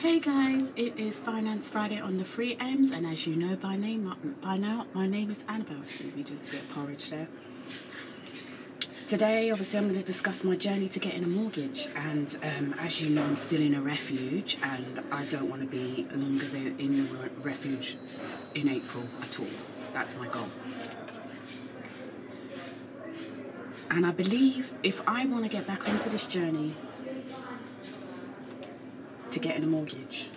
Hey guys, it is Finance Friday on the Free M's, and as you know by now, my name is Annabelle. Excuse me, just a bit of porridge there. Today, obviously, I'm going to discuss my journey to getting a mortgage, and as you know, I'm still in a refuge, and I don't want to be longer than in the refuge in April at all. That's my goal. And I believe if I want to get back onto this journey to getting a mortgage,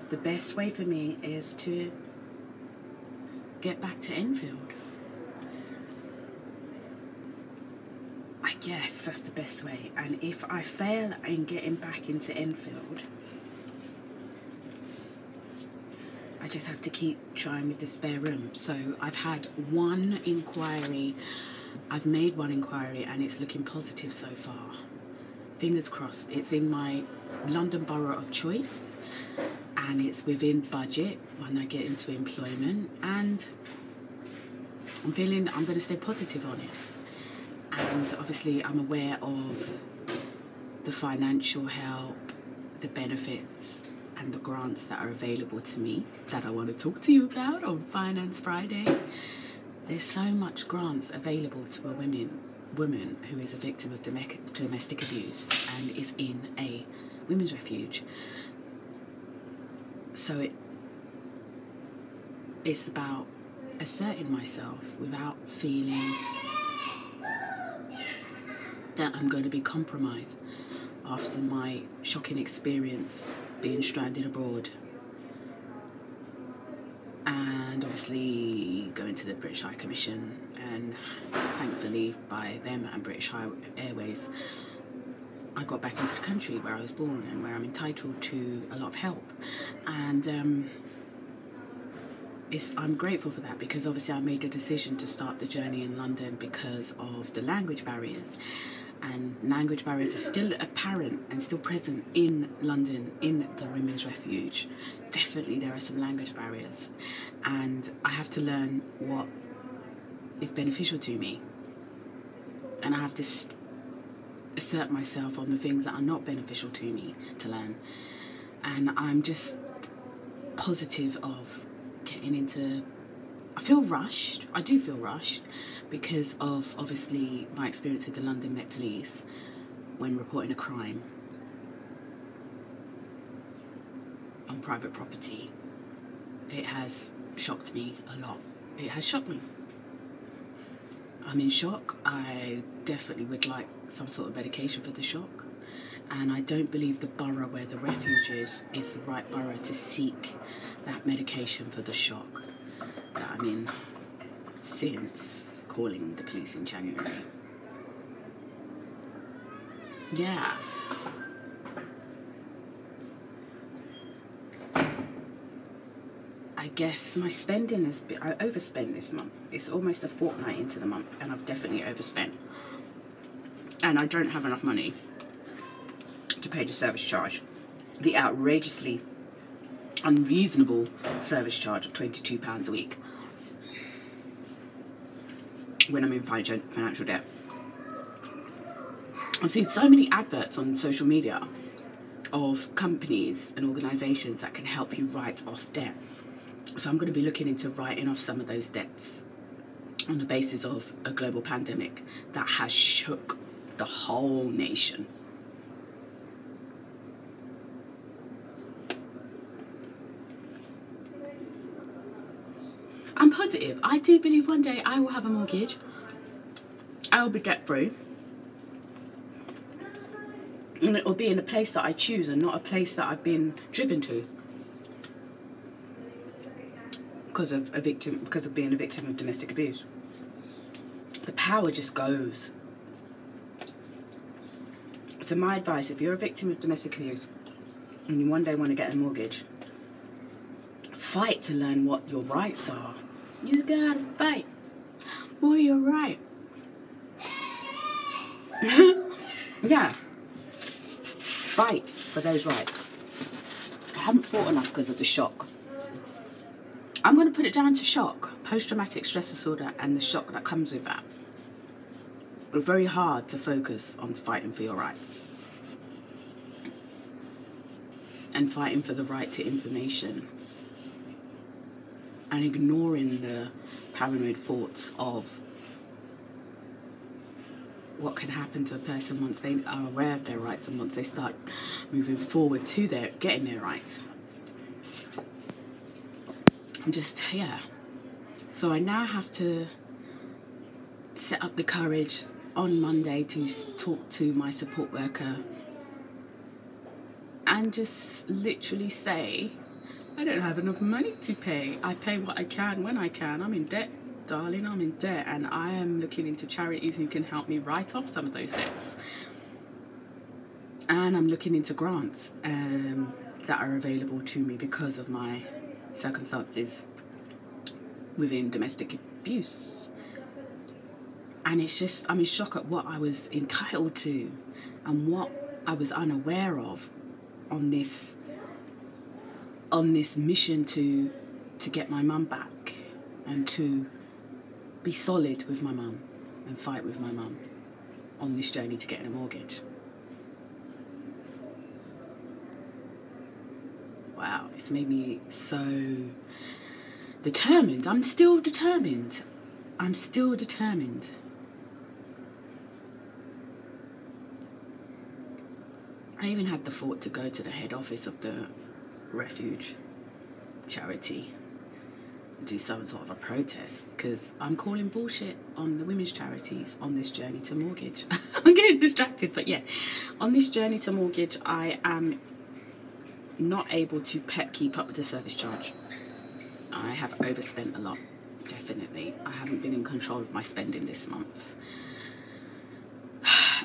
the best way for me is to get back to Enfield. I guess that's the best way. And if I fail in getting back into Enfield, I just have to keep trying with the spare room. So I've had one inquiry. I've made one inquiry and it's looking positive so far. Fingers crossed. It's in my London Borough of choice and it's within budget when I get into employment, and I'm feeling I'm going to stay positive on it. And obviously I'm aware of the financial help, the benefits and the grants that are available to me that I want to talk to you about on Finance Friday. There's so much grants available to a woman who is a victim of domestic abuse and is in a women's refuge. So it's about asserting myself without feeling that I'm going to be compromised after my shocking experience being stranded abroad, and obviously going to the British High Commission, and thankfully by them and British Airways I got back into the country where I was born and where I'm entitled to a lot of help. And I'm grateful for that, because obviously I made a decision to start the journey in London because of the language barriers. And language barriers are still apparent and still present in London, in the women's refuge. Definitely there are some language barriers, and I have to learn what is beneficial to me, and I have to assert myself on the things that are not beneficial to me to learn. And I'm just positive of getting into... I feel rushed. I do feel rushed because of obviously my experience with the London Met Police when reporting a crime on private property. It has shocked me a lot. It has shocked me. I'm in shock. I definitely would like some sort of medication for the shock, and I don't believe the borough where the refuge is the right borough to seek that medication for the shock that I'm in since calling the police in January. Yeah. I guess my spending has been... I overspent this month. It's almost a fortnight into the month and I've definitely overspent. And I don't have enough money to pay the service charge. The outrageously unreasonable service charge of £22 a week when I'm in financial debt. I've seen so many adverts on social media of companies and organisations that can help you write off debt. So I'm going to be looking into writing off some of those debts on the basis of a global pandemic that has shook the whole nation. I'm positive. I do believe one day I will have a mortgage. I will be debt free. And it will be in a place that I choose and not a place that I've been driven to because of being a victim of domestic abuse. The power just goes. So my advice, if you're a victim of domestic abuse and you one day want to get a mortgage, fight to learn what your rights are. You gotta fight for your right. Yeah. Fight for those rights. I haven't fought enough because of the shock. I'm going to put it down to shock, post-traumatic stress disorder, and the shock that comes with that. It's very hard to focus on fighting for your rights. and fighting for the right to information, and ignoring the paranoid thoughts of what can happen to a person once they are aware of their rights and once they start moving forward to their getting their rights. I'm just, yeah. So I now have to set up the courage on Monday to talk to my support worker and just literally say, I don't have enough money to pay. I pay what I can when I can. I'm in debt, darling, I'm in debt, and I am looking into charities who can help me write off some of those debts. And I'm looking into grants that are available to me because of my circumstances within domestic abuse. And it's just, I'm in shock at what I was entitled to and what I was unaware of on this mission to get my mum back and to be solid with my mum and fight with my mum on this journey to getting a mortgage. Wow, it's made me so determined. I'm still determined. I'm still determined. I even had the thought to go to the head office of the refuge charity and do some sort of a protest, because I'm calling bullshit on the women's charities on this journey to mortgage. I'm getting distracted, but yeah, on this journey to mortgage, I am not able to keep up with the service charge. I have overspent a lot, definitely. I haven't been in control of my spending this month.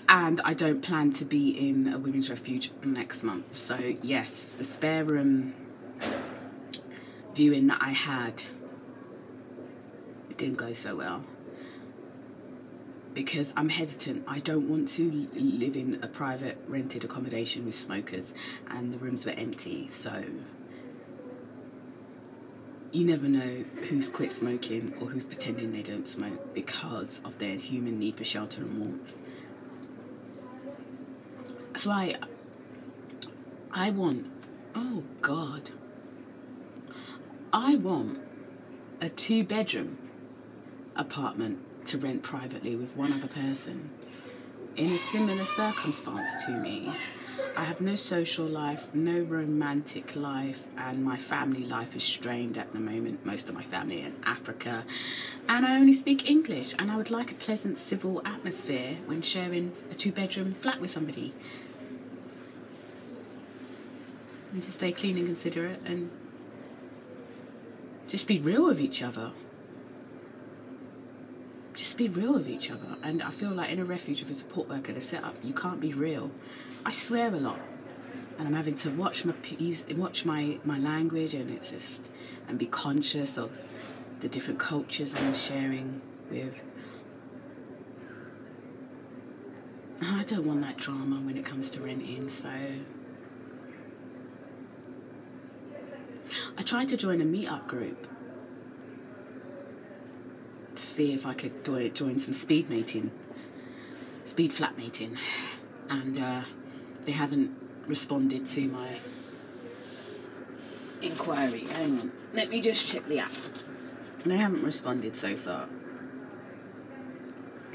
And I don't plan to be in a women's refuge next month. So yes, the spare room viewing that I had, it didn't go so well. Because I'm hesitant. I don't want to live in a private rented accommodation with smokers, and the rooms were empty. So you never know who's quit smoking or who's pretending they don't smoke because of their human need for shelter and warmth. So I want, oh God, I want a 2-bedroom apartment to rent privately with one other person in a similar circumstance to me. I have no social life, no romantic life, and my family life is strained at the moment. Most of my family in Africa, and I only speak English, and I would like a pleasant civil atmosphere when sharing a 2-bedroom flat with somebody. And to stay clean and considerate and just be real with each other. Just be real with each other. And I feel like in a refuge with a support worker, the setup, you can't be real. I swear a lot, and I'm having to watch my language, and it's just, and be conscious of the different cultures I'm sharing with. I don't want that drama when it comes to renting, so I tried to join a meetup group to see if I could join some speed flat mating, and they haven't responded to my inquiry. Hang on, let me just check the app. They haven't responded so far.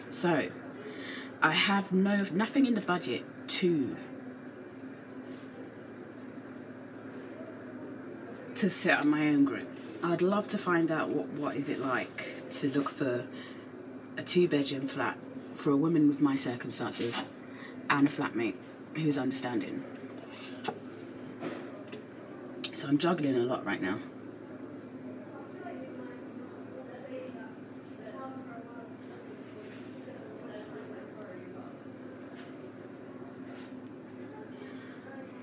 So I have nothing in the budget to set up my own group. I'd love to find out what is it like to look for a 2-bedroom flat for a woman with my circumstances and a flatmate who's understanding. So I'm juggling a lot right now.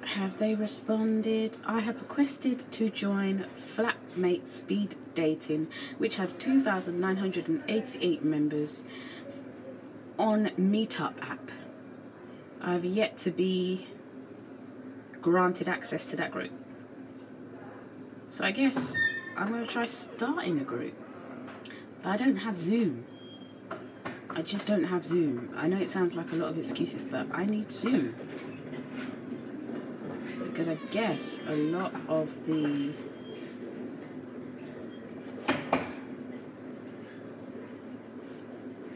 Have they responded? I have requested to join Flatmate Speed Dating, which has 2,988 members on Meetup app. I have yet to be granted access to that group. So I guess I'm going to try starting a group. But I don't have Zoom. I just don't have Zoom. I know it sounds like a lot of excuses, but I need Zoom. because I guess a lot of the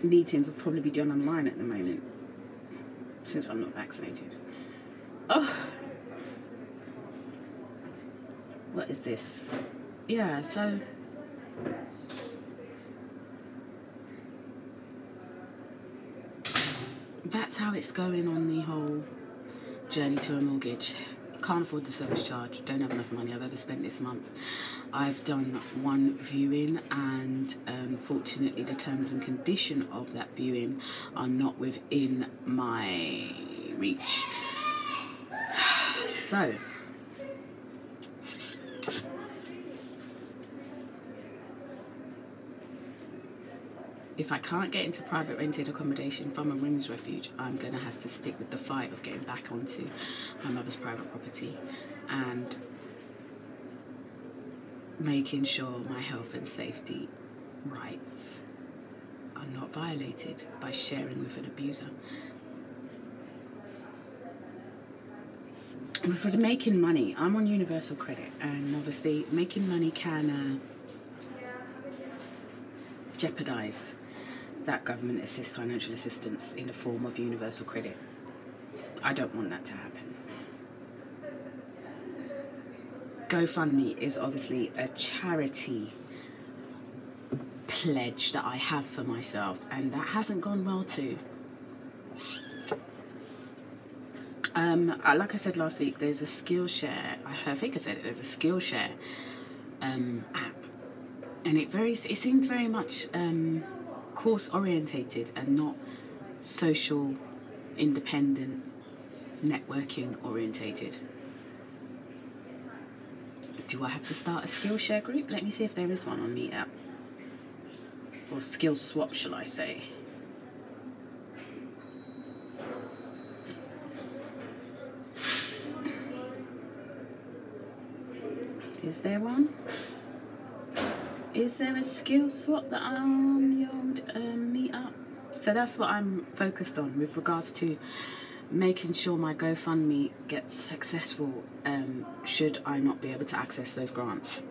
meetings will probably be done online at the moment, since I'm not vaccinated. Oh, what is this? Yeah, so that's how it's going on the whole journey to a mortgage. Can't afford the service charge, don't have enough money I've ever spent this month. I've done one viewing, and fortunately the terms and condition of that viewing are not within my reach. So if I can't get into private rented accommodation from a women's refuge, I'm going to have to stick with the fight of getting back onto my mother's private property and making sure my health and safety rights are not violated by sharing with an abuser. And for the making money, I'm on universal credit, and obviously making money can jeopardize that government financial assistance in the form of universal credit. I don't want that to happen. GoFundMe is obviously a charity pledge that I have for myself, and that hasn't gone well too. Like I said last week, there's a Skillshare. I think I said it. There's a Skillshare app, and it seems very much course orientated and not social, independent, networking orientated. Do I have to start a Skillshare group? Let me see if there is one on Meetup, or Skill Swap, shall I say? Is there one? Is there a skill swap that meet up? So that's what I'm focused on with regards to making sure my GoFundMe gets successful, should I not be able to access those grants.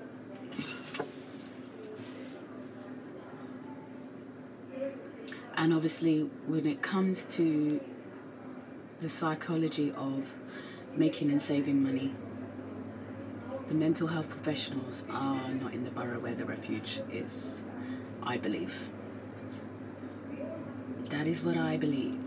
And obviously when it comes to the psychology of making and saving money, the mental health professionals are not in the borough where the refuge is, I believe. That is what I believe.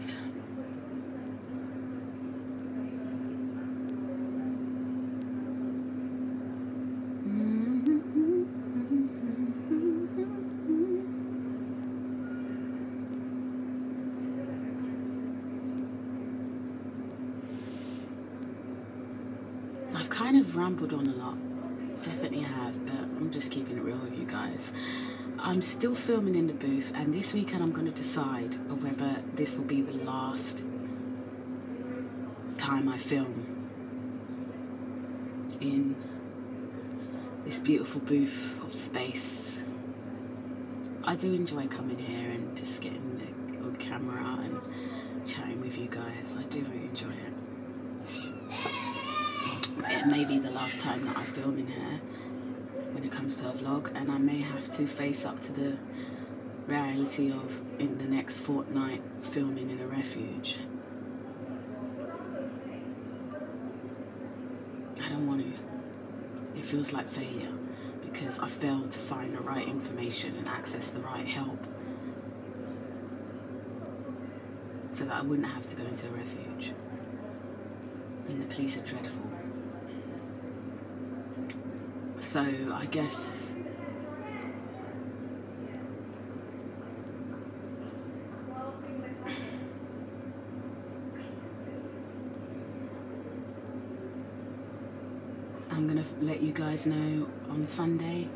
I've kind of rambled on a lot, definitely have, but I'm just keeping it real with you guys. I'm still filming in the booth, and this weekend I'm going to decide whether this will be the last time I film in this beautiful booth of space. I do enjoy coming here and just getting the old camera out and chatting with you guys. I do really enjoy it. It may be the last time that I film in here when it comes to a vlog, and I may have to face up to the reality of, in the next fortnight, filming in a refuge. I don't want to. It feels like failure because I failed to find the right information and access the right help so that I wouldn't have to go into a refuge. And the police are dreadful. So I guess I'm gonna let you guys know on Sunday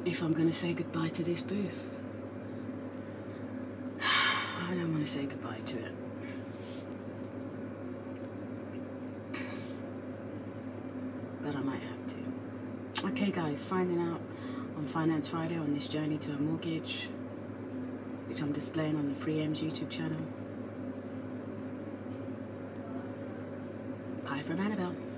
if I'm gonna say goodbye to this booth. I don't want to say goodbye to it. But I might have to. Okay guys, signing out on Finance Friday on this journey to a mortgage, which I'm displaying on the Free M's YouTube channel. Bye from Annabelle.